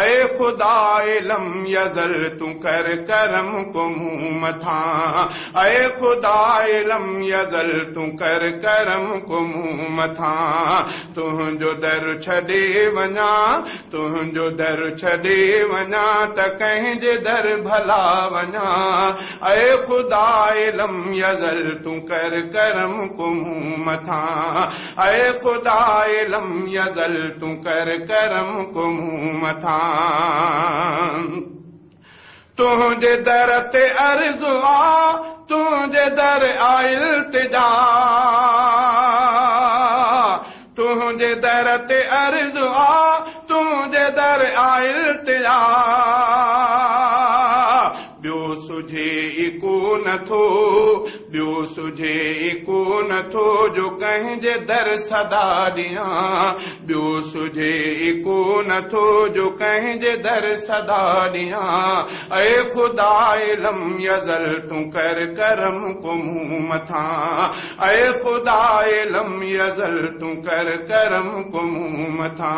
ऐ खुदाए lump यज़ल तू कर करम को मुंह मथा, ऐ खुदाए लम यज़ल तू कर करम को मुंह मथा। तुंहिंजो दर छॾे वञा, तुंहिंजो दर छॾे वञा त कंहिंजे दर भला वञा। ऐ खुदाए लम यज़ल तू कर करम को मुंह मथा, ऐ खुदाए लम यज़ल तू कर करम को मुंह मथा। तुंहिंजे दर ते अर्ज़ आ, तुंहिंजे दर आ इल्तिजा, तुंहिंजे दर ते अर्ज़ आ, तुंहिंजे दर आ इल्तिजा। ॿियो सुझे को नथो, ॿियो सुझे को नथो जो कंहिंजे दर सदा ॾियां, ॿियो सुझे को नथो जो कंहिंजे दर सदा ॾियां। ऐ खुदाए लम यज़ल तू कर करम को मुंह मथा, ऐ खुदाए लम यज़ल तू कर करम को मुंह मथा।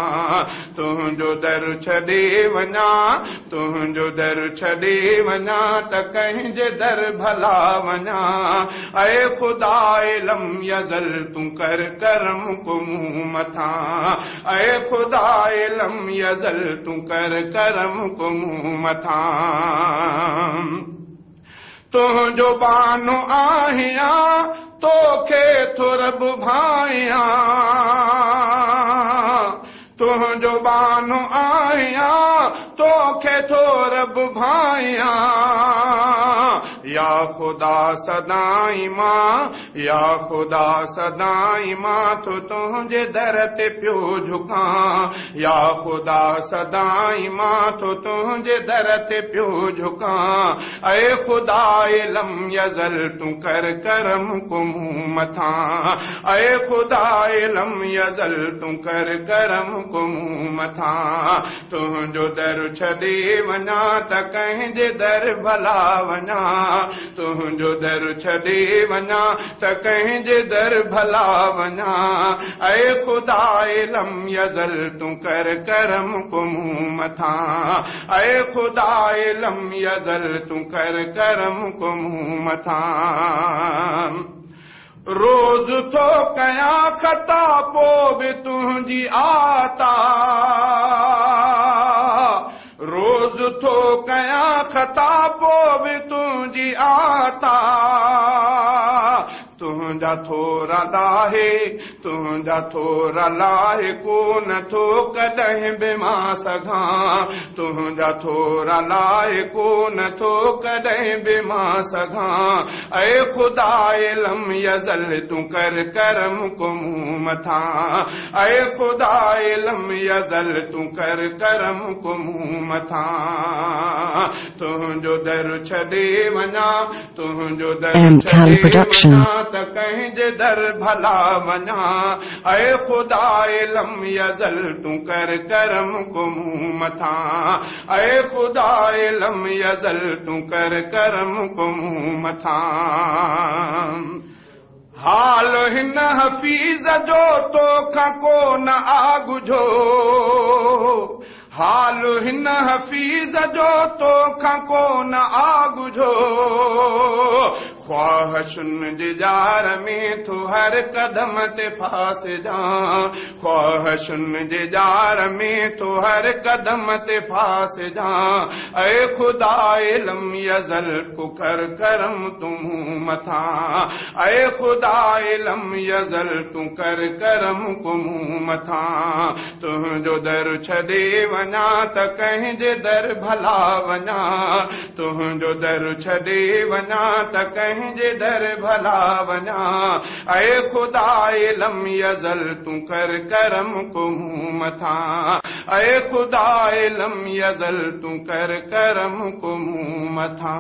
तुंहिंजो दर छॾे वञा, तुंहिंजो दर छॾे वञा त कंहिंजे दर भला वञा। ऐ खुदाए लम यज़ल तू कर करम को मुंह मथा, ऐ खुदाए लम यज़ल तू कर करम को मुंह मथा। तुंहिंजो बानो आहियां, तोखे थो रब भाइयां, तुंहिंजो बानो आहियां, तोखे थो रब भाइयां। या खुदा सदाई मां, या खुदा सदाई मां तो तुंहिंजे दर ते पियो झुकां, या खुदा सदाई मां तो तुंहिंजे दर ते पियो झुकां। ऐ खुदाए लम यज़ल तू कर करम को मुंह मथा, ऐ खुदाए लम यज़ल तू कर करम को मुंह मथा। तुंहिंजो दर छॾे वञा त कंहिंजे दर भला वञा, तुंहिंजो दर छॾे वञा त कंहिंजे दर भला वञा। ऐ खुदाए लम यज़ल तू कर करम को मुंह मथा, ऐ खुदाए लम यज़ल तू कर करम को मुंह मथा। रोज़ थो कयां ख़ता पोइ बि तुंहिंजी आता, रोज़ थो कयां ख़ता पोइ बि तुंहिंजी आता। तुंहिंजा थोरा लाहे, तुंहिंजा थोरा लाहे को नथो कॾहिं बि मां सघां, तुंहिंजा थोरा लाहे को नथो कॾहिं बि मां सघां। ऐ खुदाए लम यज़ल तू कर करम को मुंह मथा, ऐ खुदाए लम यज़ल तू कर करम को मुंह मथा। तुंहिंजो दर छॾे वञा, तुंहिंजो दर छॾे वञा त कंहिंजे दर भला वञा। ऐ खुदाए लम यज़ल तू कर करम को मुंह मथा, ऐ खुदाए लम यज़ल तू कर करम को मुंह मथा। हाल हिन हफ़ीज़ जो तोखां को न आगुझो, हाल हिन हफ़ीज़ जो तोखां को न आगुझो। ख्वाहिशुनि जे जार में तो हर कदम ते फासिजां, ख्वाहिशुनि जे जार में तो हर कदम ते फासिजां। ऐ खुदाए लम यज़ल को कर करम तू मुंह मथा, ऐ खुदाए लम यज़ल तू कर करम को मुंह मथा। तुंहिंजो दर छॾे वञा त कंहिंजे दर भला वञा, तुंहिंजो दर छॾे वञा त कंहिंजे दर भला वञा। ऐ खुदाए लम यज़ल तू कर करम को मुंह मथा, ऐ खुदाए लम यज़ल तू कर करम को मुंह मथा।